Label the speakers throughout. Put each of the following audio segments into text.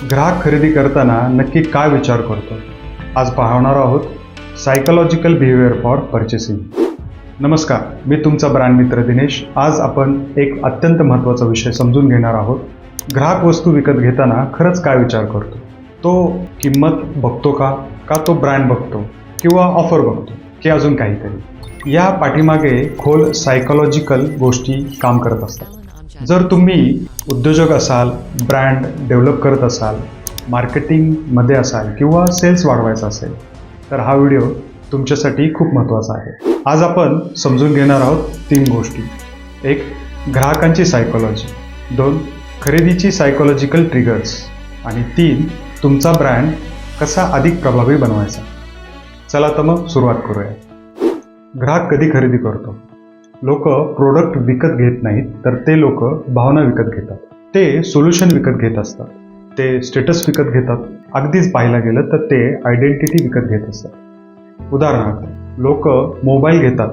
Speaker 1: ग्राहक खरेदी करताना नक्की काय विचार करतो? आज पाहणार आहोत सायकोलॉजिकल बिहेवियर फॉर पर्चेसिंग. नमस्कार, मी तुमचा ब्रँड मित्र दिनेश. आज आपण एक अत्यंत महत्त्वाचा विषय समजून घेणार आहोत. ग्राहक वस्तू विकत घेताना खरंच काय विचार करतो? तो किंमत बघतो का तो ब्रँड बघतो किंवा ऑफर बघतो की अजून काहीतरी? या पाठीमागे खोल सायकोलॉजिकल गोष्टी काम करत असतात. जर तुम्ही उद्योजक असाल, ब्रँड डेव्हलप करत असाल, मार्केटिंगमध्ये असाल किंवा सेल्स वाढवायचा असेल तर हा व्हिडिओ तुमच्यासाठी खूप महत्त्वाचा आहे. आज आपण समजून घेणार आहोत 3 गोष्टी. 1. ग्राहकांची सायकोलॉजी. 2. खरेदीची सायकोलॉजिकल ट्रिगर्स. आणि 3. तुमचा ब्रँड कसा अधिक प्रभावी बनवायचा. चला तर मग सुरुवात करूया. ग्राहक कधी खरेदी करतो? लोक प्रोडक्ट विकत घेत नाहीत, तर ते लोक भावना विकत घेतात. ते सोल्युशन विकत घेत असतात. ते स्टेटस विकत घेतात. अगदीच पाहायला गेलं तर ते आयडेंटिटी विकत घेत असतात. उदाहरणार्थ, लोक मोबाईल घेतात,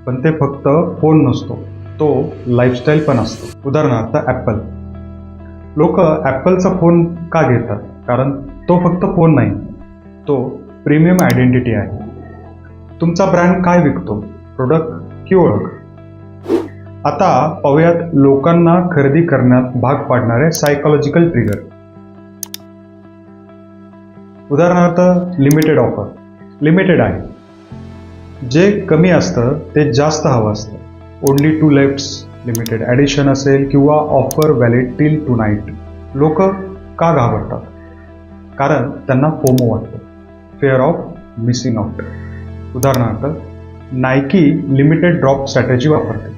Speaker 1: पण ते फक्त फोन नसतो, तो लाईफस्टाईल पण असतो. उदाहरणार्थ ॲपल. लोक ॲपलचा फोन का घेतात? कारण तो फक्त फोन नाही, तो प्रीमियम आयडेंटिटी आहे. तुमचा ब्रँड काय विकतो? प्रोडक्ट की ओळख? आता पाहूयात लोकांना खरेदी करण्यात भाग पाडणारे सायकोलॉजिकल ट्रिगर. उदाहरणार्थ, लिमिटेड ऑफर. लिमिटेड आहे, जे कमी असतं ते जास्त हवं असतं. ओनली 2 लेफ्ट्स, लिमिटेड ॲडिशन असेल किंवा ऑफर व्हॅलिड टिल टुनाईट. लोक का घाबरतात? कारण त्यांना फोमो वाटतो, फेअर ऑफ मिसिंग आउट. उदाहरणार्थ, नायकी लिमिटेड ड्रॉप स्ट्रॅटेजी वापरते.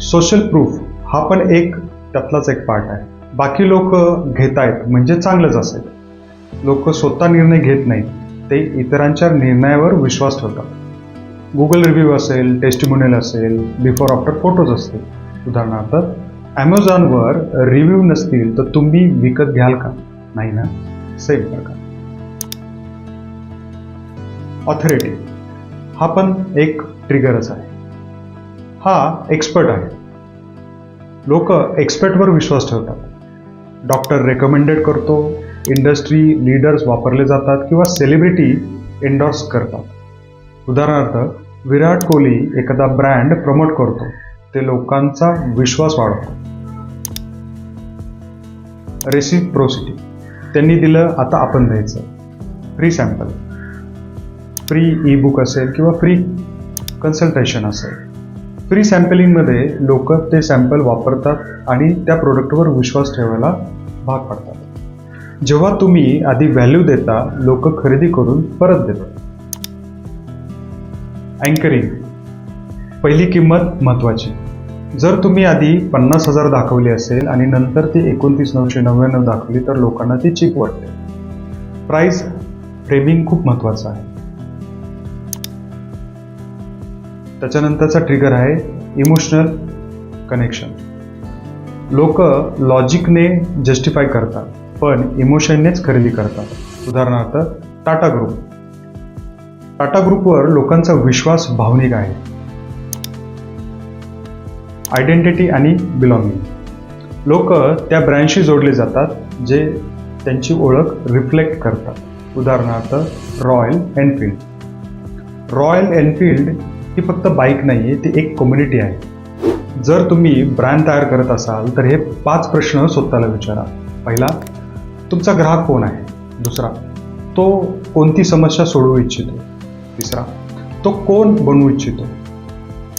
Speaker 1: सोशल प्रूफ हा पण त्यातलाच एक पार्ट आहे. बाकी लोक घेत आहेत म्हणजे चांगलंच असेल. लोक स्वतः निर्णय घेत नाहीत, ते इतरांच्या निर्णयावर विश्वास ठेवतात. गुगल रिव्ह्यू असेल, टेस्टिमोनियल असेल, बिफोर आफ्टर फोटोज असतील. उदाहरणार्थ, ॲमेझॉनवर रिव्ह्यू नसतील तर तुम्ही विकत घ्याल का? नाही ना. सेम प्रकार. ऑथॉरिटी हा पण एक ट्रिगरच आहे. हा एक्सपर्ट आहे. लोक एक्सपर्टवर विश्वास ठेवतात. डॉक्टर रेकमेंडेड करतो, इंडस्ट्री लीडर्स वापरले जातात किंवा सेलिब्रिटी एंडॉर्स करतात. उदाहरणार्थ, विराट कोहली एखादा ब्रँड प्रमोट करतो, ते लोकांचा विश्वास वाढवतो. रेसिप्रोसिटी, त्यांनी दिलं आता आपण द्यायचं. Free sample, free E book असेल किंवा फ्री कन्सल्टेशन असेल. फ्री सॅम्पलिंगमध्ये लोक ते सॅम्पल वापरतात आणि त्या प्रोडक्टवर विश्वास ठेवायला भाग पाडतात. जेव्हा तुम्ही आधी व्हॅल्यू देता, लोक खरेदी करून परत देतात. अँकरिंग, पहिली किंमत महत्त्वाची. जर तुम्ही आधी 50,000 दाखवली असेल आणि नंतर ती 29,999 दाखवली तर लोकांना ती चीप वाटते. प्राईस फ्रेमिंग खूप महत्त्वाचं आहे. त्याच्यानंतरचा ट्रिगर आहे इमोशनल कनेक्शन. लोक लॉजिकने जस्टिफाय करतात, पण इमोशननेच खरेदी करतात. उदाहरणार्थ, टाटा ग्रुप. टाटा ग्रुपवर लोकांचा विश्वास भावनिक आहे. आयडेंटिटी आणि बिलॉंगिंग. लोक त्या ब्रँडशी जोडले जातात जे त्यांची ओळख रिफ्लेक्ट करतात. उदाहरणार्थ, रॉयल एनफिल्ड. रॉयल एनफिल्ड ही फक्त बाईक नाही आहे, ती एक कम्युनिटी आहे. जर तुम्ही ब्रँड तयार करत असाल तर हे 5 प्रश्न स्वतःला विचारा. पहिला, तुमचा ग्राहक कोण आहे? दुसरा, तो कोणती समस्या सोडवू इच्छितो? तिसरा, तो कोण बनवू इच्छितो?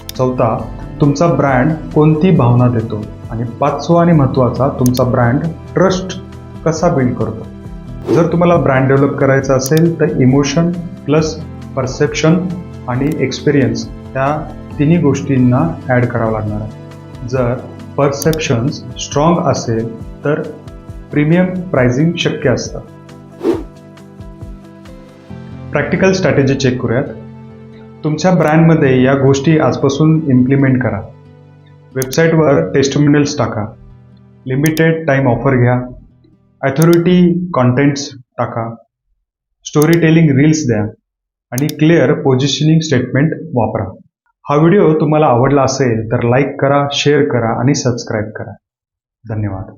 Speaker 1: चौथा, तुमचा ब्रँड कोणती भावना देतो? आणि 5वा आणि महत्त्वाचा, तुमचा ब्रँड ट्रस्ट कसा बिल्ड करतो? जर तुम्हाला ब्रँड डेव्हलप करायचा असेल तर इमोशन प्लस परसेप्शन आणि एक्सपिरियन्स त्या तिन्ही गोष्टींना ॲड करावं लागणार आहे. जर परसेप्शन्स स्ट्रॉंग असेल तर प्रीमियम प्राइसिंग शक्य असतं. प्रॅक्टिकल स्ट्रॅटेजी चेक करूयात. तुमच्या ब्रँडमध्ये या गोष्टी आजपासून इम्प्लिमेंट करा. वेबसाईटवर टेस्टिमोनियल्स टाका. लिमिटेड टाईम ऑफर घ्या. ऑथॉरिटी कॉन्टेंट्स टाका. स्टोरी टेलिंग रील्स द्या आणि क्लिअर पोझिशनिंग स्टेटमेंट वापरा. हा व्हिडिओ तुम्हाला आवडला असेल तर लाईक करा, शेअर करा आणि सबस्क्राईब करा. धन्यवाद.